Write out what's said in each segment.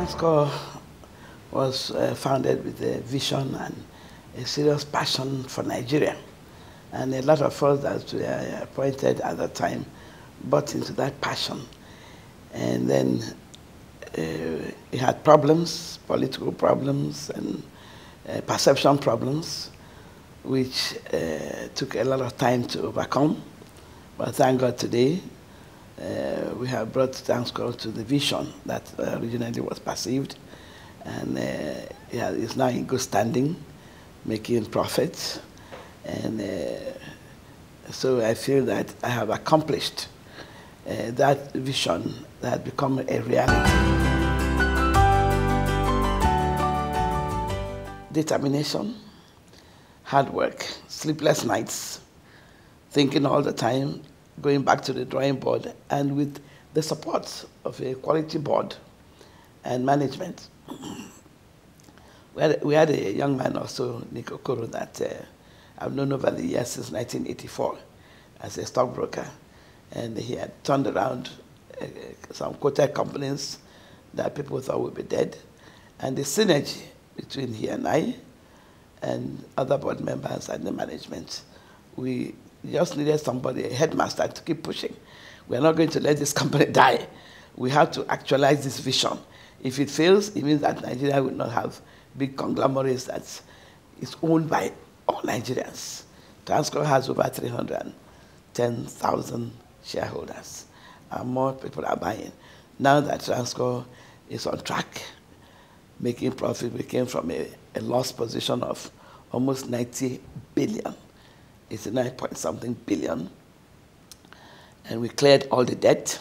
Transcorp was founded with a vision and a serious passion for Nigeria. And a lot of us that were appointed at the time bought into that passion. And then it had problems, political problems and perception problems, which took a lot of time to overcome. But thank God today, we have brought Transcorp to the vision that originally was perceived, and it's now in good standing, making profits. And so I feel that I have accomplished that vision that had become a reality. Determination, hard work, sleepless nights, thinking all the time, going back to the drawing board, and with the support of a quality board and management. We had a young man also, Ndi Okereke, that I've known over the years since 1984 as a stockbroker. And he had turned around some quoted companies that people thought would be dead. And the synergy between he and I and other board members and the management, we just needed somebody, a headmaster, to keep pushing. We're not going to let this company die. We have to actualize this vision. If it fails, it means that Nigeria will not have big conglomerates that is owned by all Nigerians. Transcorp has over 310,000 shareholders, and more people are buying. Now that Transcorp is on track, making profit, we came from a loss position of almost 90 billion. It's 9-point-something billion. And we cleared all the debt,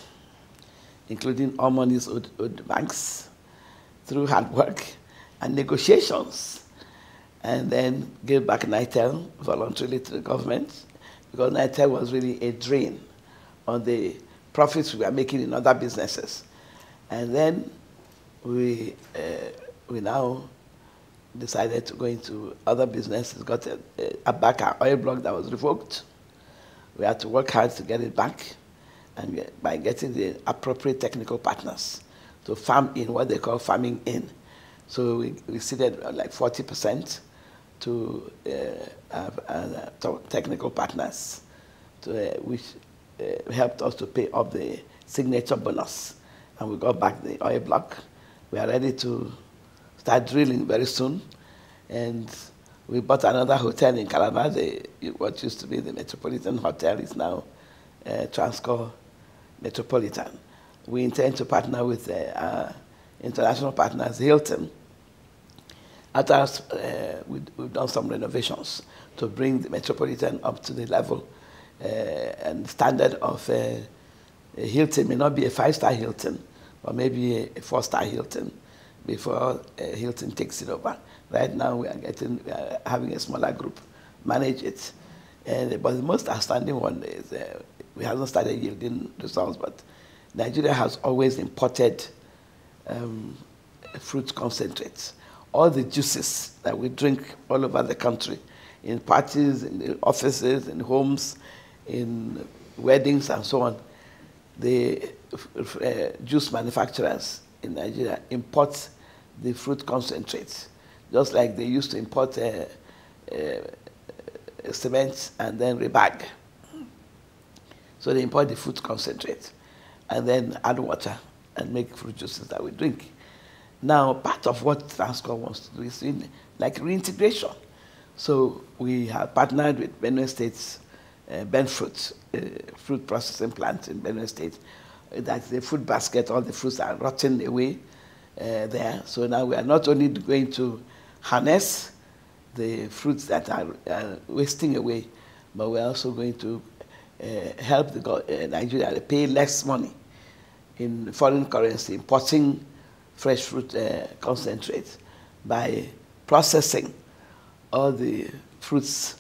including all monies owed the banks, through hard work and negotiations. And then gave back NITEL voluntarily to the government, because NITEL was really a drain on the profits we were making in other businesses. And then we now decided to go into other businesses, got back our oil block that was revoked. We had to work hard to get it back, and by getting the appropriate technical partners to farm in what they call farming in. So we seeded like 40% to technical partners, which helped us to pay up the signature bonus. And we got back the oil block. We are ready to start drilling very soon. And we bought another hotel in Calabar. What used to be the Metropolitan Hotel is now Transcorp Metropolitan. We intend to partner with our international partners, Hilton. After we've done some renovations to bring the Metropolitan up to the level and standard of a Hilton. May not be a 5-star Hilton, but maybe a 4-star Hilton before Hilton takes it over. Right now we are having a smaller group manage it. But the most outstanding one is we haven't started yielding results, but Nigeria has always imported fruit concentrates. All the juices that we drink all over the country, in parties, in the offices, in homes, in weddings and so on, the juice manufacturers in Nigeria import the fruit concentrates, just like they used to import cement and then rebag. So they import the fruit concentrate and then add water and make fruit juices that we drink. Now, part of what Transcorp wants to do is like reintegration. So we have partnered with Benue State's Benfruit, fruit processing plant in Benue State. That's the fruit basket, all the fruits are rotting away there. So now we are not only going to harness the fruits that are wasting away, but we're also going to help Nigeria pay less money in foreign currency, importing fresh fruit concentrates by processing all the fruits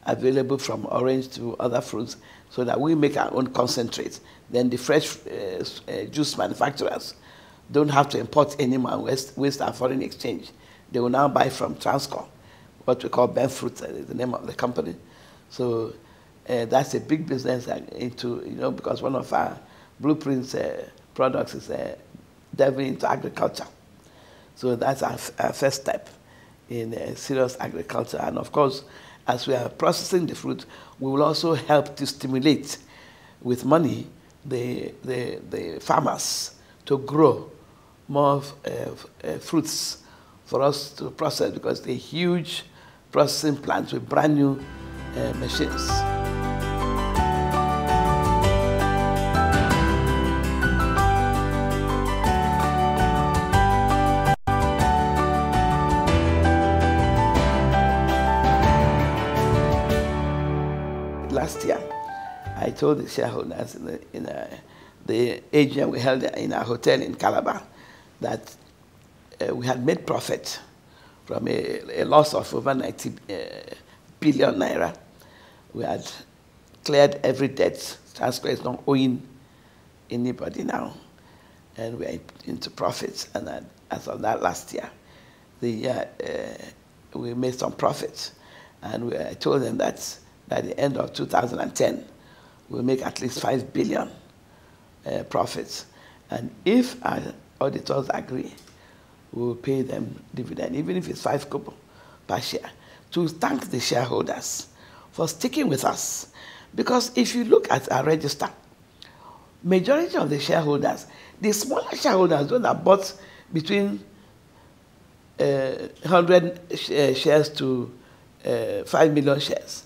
available from orange to other fruits, so that we make our own concentrates. Then the fresh juice manufacturers don't have to import anymore and waste our foreign exchange. They will now buy from Transcorp, what we call Benfruit, is the name of the company. So that's a big business into, because one of our blueprints products is delving into agriculture. So that's our first step in serious agriculture. And of course, as we are processing the fruit, we will also help to stimulate with money the farmers to grow more fruits for us to process, because they're huge processing plants with brand new machines. Last year, I told the shareholders in the AGM we held in our hotel in Calabar that we had made profit from a loss of over 90 billion naira. We had cleared every debt. Transcorp is not owing anybody now, and we are into profits. And as of that last year, we made some profits, and I told them that by the end of 2010, we'll make at least 5 billion profits. And if our auditors agree, we will pay them dividend, even if it's 5 kobo per share, to thank the shareholders for sticking with us. Because if you look at our register, majority of the shareholders, the smaller shareholders, those that bought between 100 shares to 5 million shares,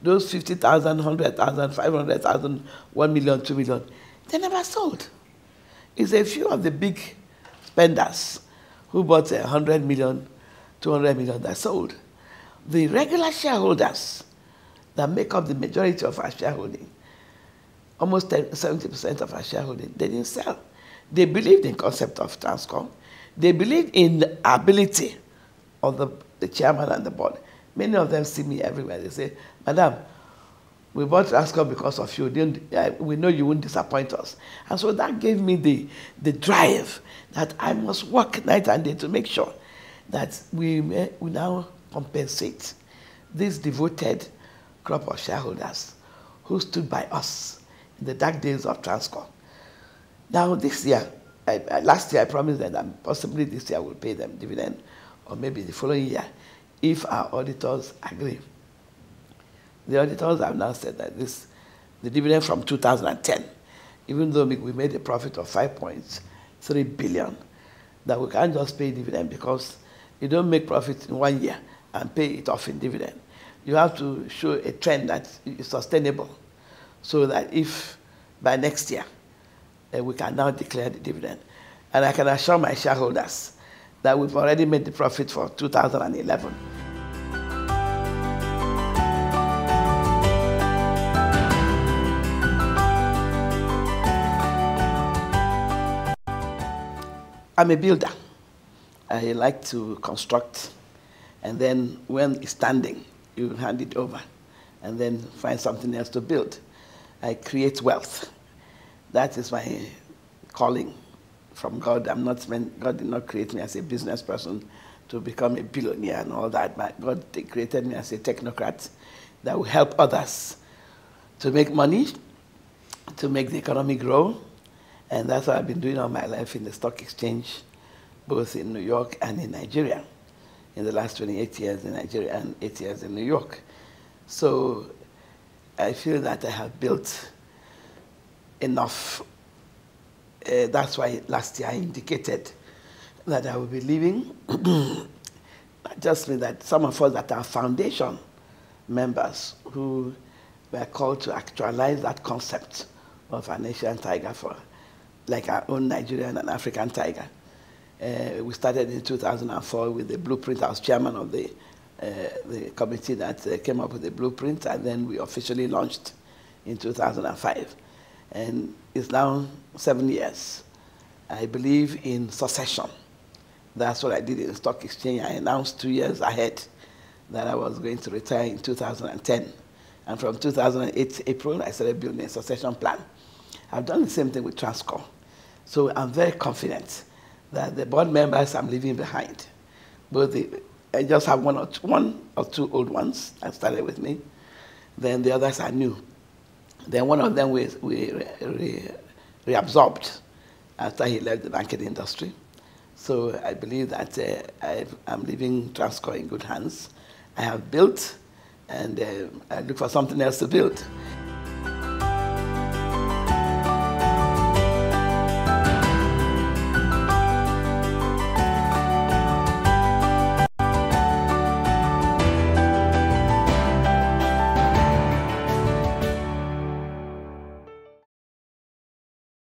those 50,000, 100,000, 500,000, 1 million, 2 million, they never sold. It's a few of the big spenders who bought 100 million, 200 million that sold. The regular shareholders that make up the majority of our shareholding, almost 70% of our shareholding, they didn't sell. They believed in the concept of Transcorp. They believed in the ability of the chairman and the board. Many of them see me everywhere. They say, Madam, we bought Transcorp because of you. We know you won't disappoint us. And so that gave me the drive that I must work night and day to make sure that we now compensate this devoted crop of shareholders who stood by us in the dark days of Transcorp. Now this year, last year I promised them that possibly this year we'll pay them dividend, or maybe the following year, if our auditors agree. The auditors have now said that the dividend from 2010, even though we made a profit of 5.3 billion, that we can't just pay dividend, because you don't make profit in 1 year and pay it off in dividend. You have to show a trend that is sustainable, so that if by next year we can now declare the dividend. And I can assure my shareholders that we've already made the profit for 2011. I'm a builder. I like to construct, and then when it's standing, you hand it over, and then find something else to build. I create wealth. That is my calling from God. God did not create me as a business person to become a billionaire and all that, but God created me as a technocrat that will help others to make money, to make the economy grow. And that's what I've been doing all my life in the stock exchange, both in New York and in Nigeria. In the last 28 years in Nigeria and 8 years in New York. So I feel that I have built enough. That's why last year I indicated that I will be leaving. Not just me, that some of us that are foundation members who were called to actualize that concept of an Asian tiger, for like our own Nigerian and African tiger. We started in 2004 with the blueprint. I was chairman of the committee that came up with the blueprint, and then we officially launched in 2005. And it's now 7 years. I believe in succession. That's what I did in the stock exchange. I announced 2 years ahead that I was going to retire in 2010. And from 2008 April, I started building a succession plan. I've done the same thing with Transcorp. So I'm very confident that the board members I'm leaving behind, I just have one or two old ones that started with me. Then the others are new. Then one of them we reabsorbed after he left the banking industry. So I believe that I'm leaving Transcorp in good hands. I have built, and I look for something else to build.